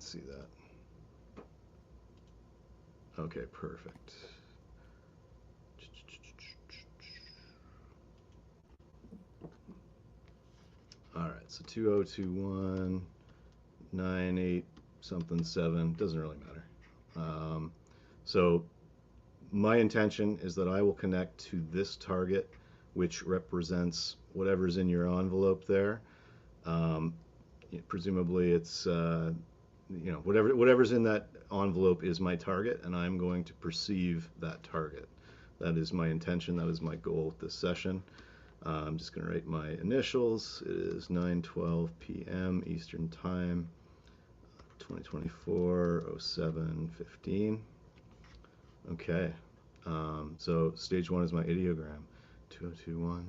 Let's see that. Okay, perfect. All right, so 2021, 98 something 7, doesn't really matter. So my intention is that I will connect to this target, which represents whatever's in your envelope there. Um, Presumably, it's whatever's in that envelope is my target, and I'm going to perceive that target. That is my intention. That is my goal with this session. I'm just going to write my initials. It is 9:12 p.m. Eastern Time, 2024, 07:15. Okay. So stage 1 is my ideogram. 2021.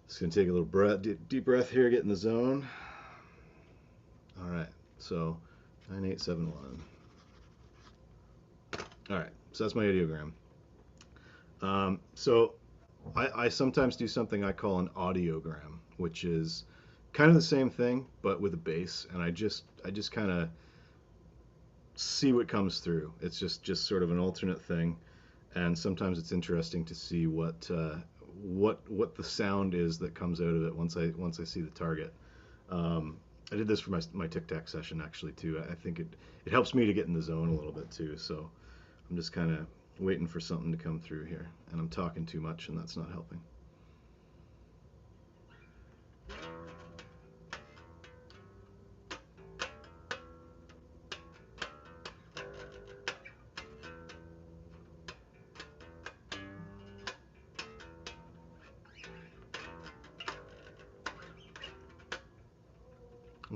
Just going to take a little deep breath here, get in the zone. All right. So 9871. All right. So that's my ideogram. So I sometimes do something I call an audiogram, which is kind of the same thing, but with a bass. And I just kind of see what comes through. It's just sort of an alternate thing. And sometimes it's interesting to see what the sound is that comes out of it once I see the target. I did this for my Tic Tac session actually too. I think it helps me to get in the zone a little bit too. So I'm just kind of waiting for something to come through here, and I'm talking too much, and that's not helping.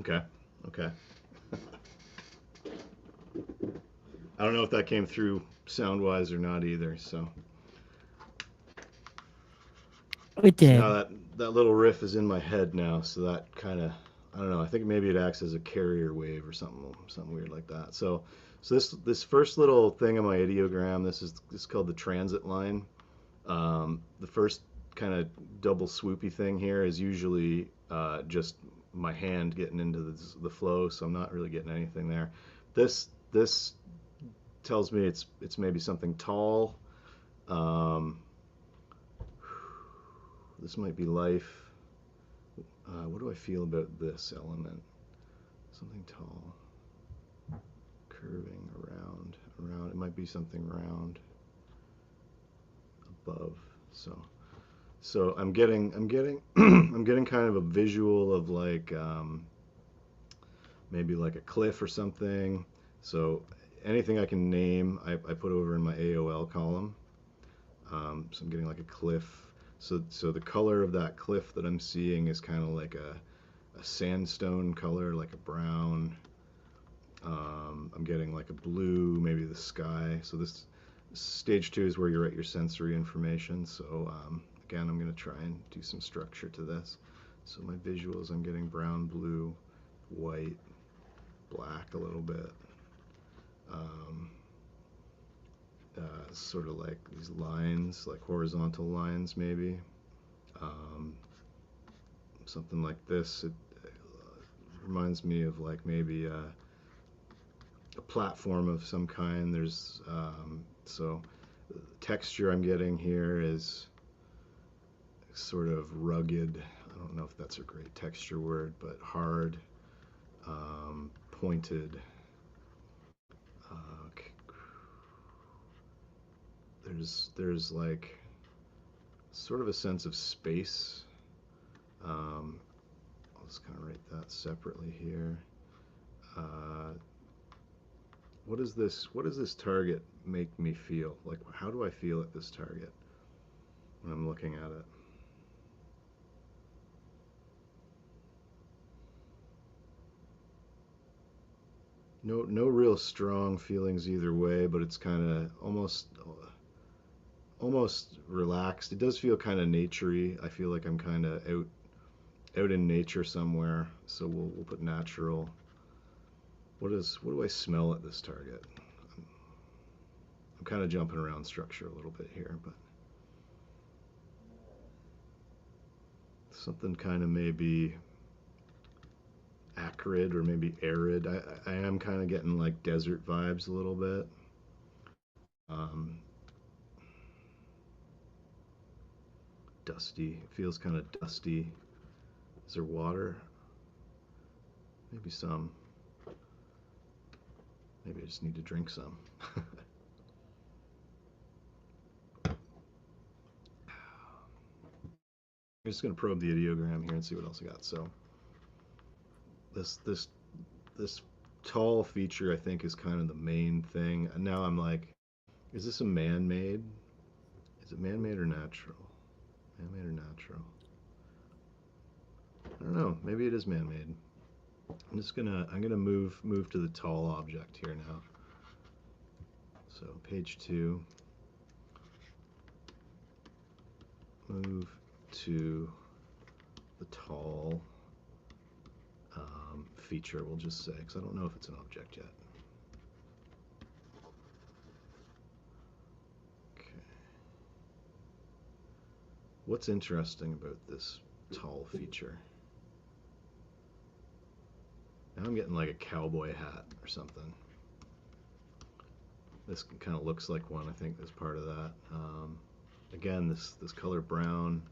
Okay. Okay. I don't know if that came through sound-wise or not either. So It now did. that little riff is in my head now, so that kind of, I don't know. I think maybe it acts as a carrier wave or something weird like that. So this first little thing on my ideogram, this is called the transit line. The first kind of double swoopy thing here is usually just my hand getting into the flow, so I'm not really getting anything there. This tells me it's maybe something tall. Um, this might be life. What do I feel about this element? Something tall, curving around. It might be something round above. So I'm getting I'm getting kind of a visual of like maybe like a cliff or something. So anything I can name, I put over in my AOL column. So I'm getting like a cliff. So the color of that cliff that I'm seeing is kind of like a sandstone color, like a brown. I'm getting like a blue, maybe the sky. So this stage 2 is where you write your sensory information. So again, I'm going to try and do some structure to this. So my visuals, I'm getting brown, blue, white, black a little bit. Sort of like these lines, like horizontal lines maybe. Something like this. It reminds me of like maybe a platform of some kind. There's so the texture I'm getting here is sort of rugged. I don't know if that's a great texture word, but hard, pointed. There's like sort of a sense of space. I'll just kind of write that separately here. What does this target make me feel? Like, how do I feel at this target when I'm looking at it? No real strong feelings either way, but it's kind of almost relaxed. It does feel kind of naturey. I feel like I'm kind of out in nature somewhere. So we'll put natural. What do I smell at this target? I'm kind of jumping around structure a little bit here, but something kind of maybe acrid or maybe arid. I am kind of getting like desert vibes a little bit. Um, dusty. It feels kind of dusty. Is there water? Maybe some. Maybe I just need to drink some. I'm just gonna probe the ideogram here and see what else I got. So this tall feature I think is kind of the main thing. And now I'm like, is this a man-made? Is it man-made or natural? Man-made or natural? I don't know. Maybe it is man-made. I'm gonna move to the tall object here now. So page 2. Move to the tall feature, we'll just say, because I don't know if it's an object yet. Okay. What's interesting about this tall feature? Now I'm getting like a cowboy hat or something. This kind of looks like one, I think, as part of that. Again, this color brown.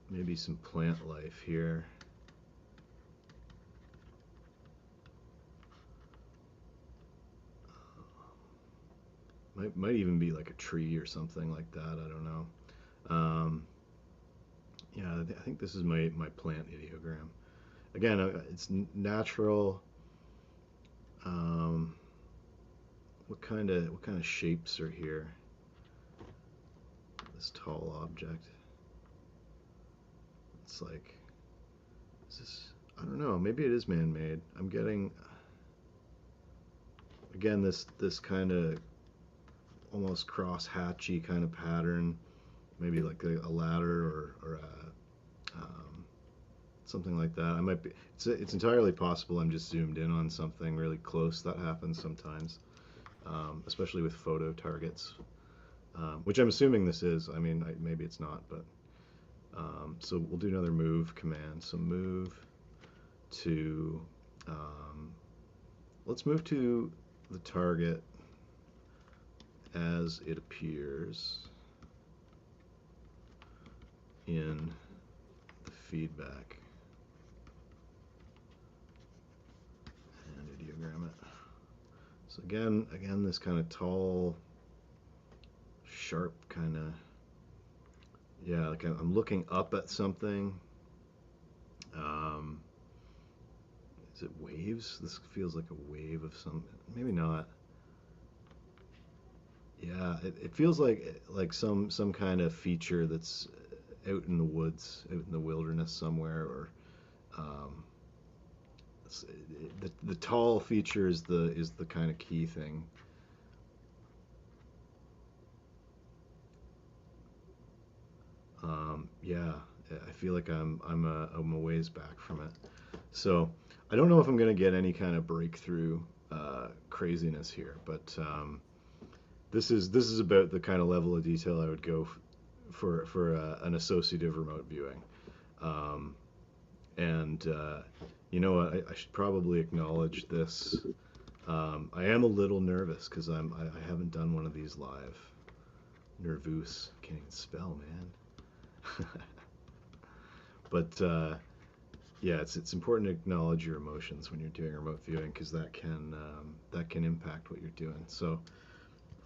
Maybe some plant life here. Might even be like a tree or something like that. I don't know. Yeah, I think this is my plant ideogram. Again, it's natural. What kind of shapes are here? This tall object. It's like, is this? I don't know. Maybe it is man-made. I'm getting again this kind of almost cross-hatchy kind of pattern. Maybe like a ladder or something like that. I might be. It's entirely possible I'm just zoomed in on something really close. That happens sometimes, especially with photo targets, which I'm assuming this is. I mean, maybe it's not, but so we'll do another move command. So move to. Let's move to the target as it appears in the feedback. Ideogram it. So again, this kind of tall, sharp kind of, yeah, like I'm looking up at something. Is it waves? This feels like a wave of some, maybe not. Yeah, it feels like some kind of feature that's out in the woods, out in the wilderness somewhere, or the tall feature is the kind of key thing. Yeah, I feel like I'm a ways back from it. So I don't know if I'm gonna get any kind of breakthrough craziness here, but this is about the kind of level of detail I would go for an associative remote viewing. And you know what? I should probably acknowledge this. I am a little nervous because I haven't done one of these live. Nervous. Can't even spell, man. But yeah, it's important to acknowledge your emotions when you're doing remote viewing because that can impact what you're doing. So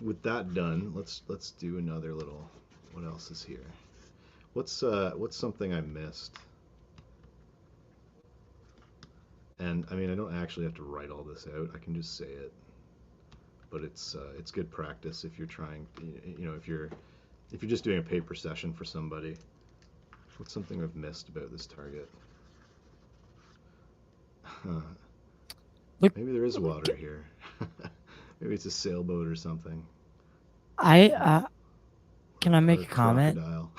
with that done, let's do another little. What else is here? What's something I missed? And I mean, I don't actually have to write all this out. I can just say it. But it's good practice if you're trying, if you're just doing a paper session for somebody. What's something I've missed about this target? Maybe there is water here. Maybe it's a sailboat or something. Can I make a comment? Crocodile.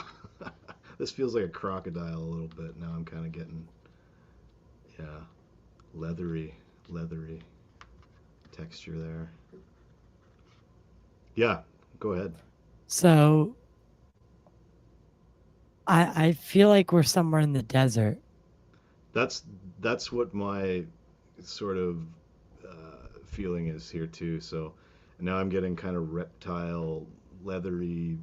This feels like a crocodile a little bit. Now I'm kind of getting, yeah, leathery texture there. Yeah, Go ahead. So I feel like we're somewhere in the desert. That's that's what my sort of feeling is here too. So now I'm getting kind of reptile, leathery,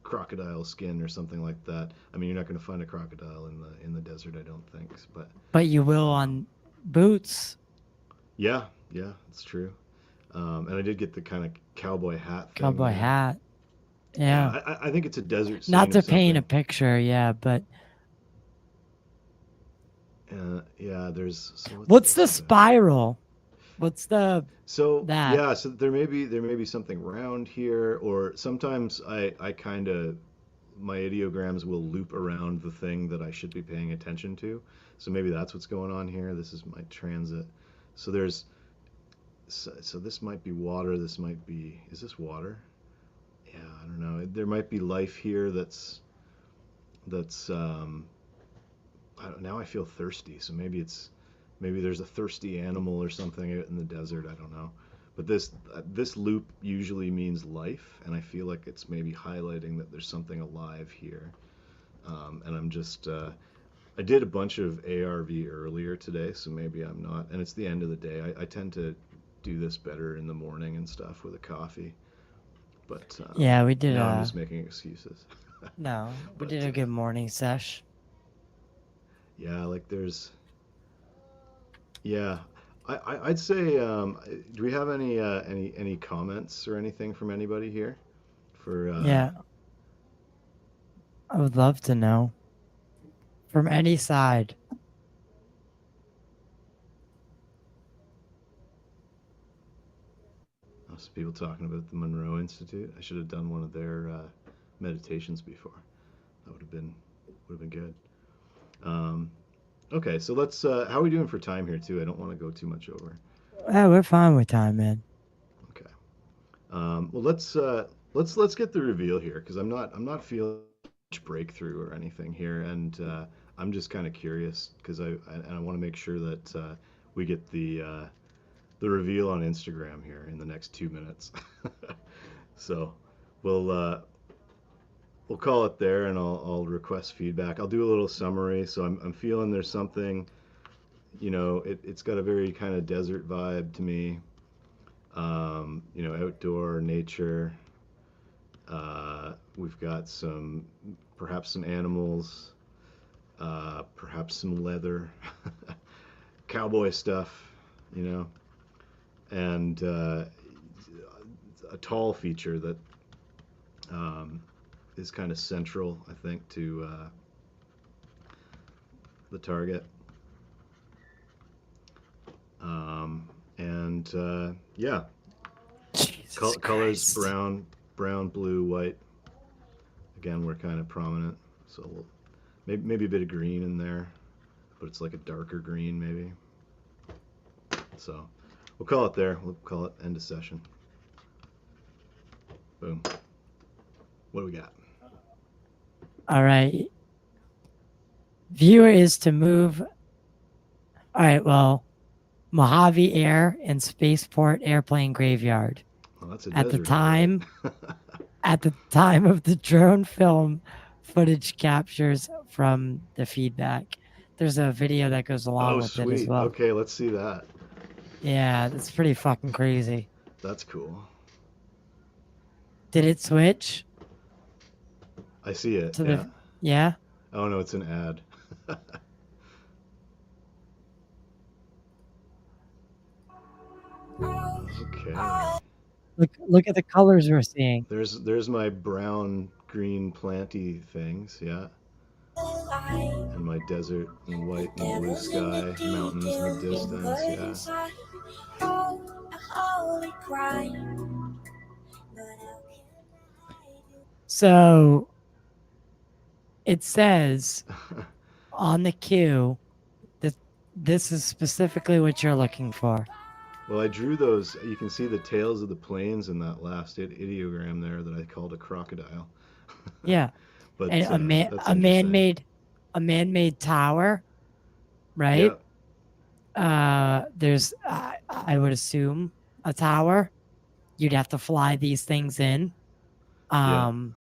crocodile skin or something like that. I mean, you're not going to find a crocodile in the desert, I don't think. But But you will um, on boots, yeah, yeah, it's true. And I did get the kind of cowboy hat thing cowboy there. hat. Yeah, Yeah. I think it's a desert Not scene to of paint a something. picture, yeah, but Yeah, there's so what's what's this the about? spiral? What's the So that? yeah, so there may be something round here, or sometimes I kind of my ideograms will loop around the thing that I should be paying attention to. So maybe that's what's going on here. This is my transit. So there's so this might be water. This might be is this water? Yeah, I don't know. There might be life here that's I don't, now I feel thirsty. So maybe there's a thirsty animal or something out in the desert. I don't know. But this loop usually means life, and I feel like it's maybe highlighting that there's something alive here. And I'm just I did a bunch of ARV earlier today, so maybe I'm not. And it's the end of the day. I tend to do this better in the morning and stuff with a coffee. But Yeah, we did now I'm a just making excuses. no, we did But a good morning sesh. yeah, like there's yeah. I'd say do we have any comments or anything from anybody here for Yeah, I would love to know from any side. some people talking about the Monroe Institute? I should have done one of their meditations before. That would have been good. Um, okay, so let's. How are we doing for time here too? I don't want to go too much over. Yeah, we're fine with time, man. Okay. Well, let's get the reveal here because I'm not feeling much breakthrough or anything here, and I'm just kind of curious because I want to make sure that we get the reveal on Instagram here in the next 2 minutes. So we'll uh, we'll call it there, and I'll request feedback. I'll do a little summary. So I'm feeling there's something, it's got a very kind of desert vibe to me. Outdoor nature. We've got perhaps some animals, perhaps some leather, cowboy stuff, you know, and a tall feature that um, is kind of central, I think, to the target. And yeah, Jesus colors Christ. brown, blue, white. Again, we're kind of prominent, so maybe a bit of green in there, but it's like a darker green, maybe. So we'll call it there. We'll call it end of session. Boom. What do we got? All right. Viewer is to move. All right, well, Mojave Air and Spaceport Airplane Graveyard. Well, that's a At the desert, all right. time, at the time of the drone film, footage captures from the feedback. There's a video that goes along Oh, with it as sweet. well. Okay, let's see that. Yeah, that's pretty fucking crazy. That's cool. Did it switch I see it. to Yeah. the? Yeah. Oh no, it's an ad. Okay. Look at the colors we're seeing. There's my brown green planty things, yeah. And my desert and white and blue sky, mountains in the distance, yeah. So it says on the queue that this is specifically what you're looking for. Well, I drew those. You can see the tails of the planes in that last ideogram there that I called a crocodile. Yeah, But and that's interesting. a man-made tower, right? Yep. There's I would assume a tower. you'd have to fly these things in. Yeah. Um,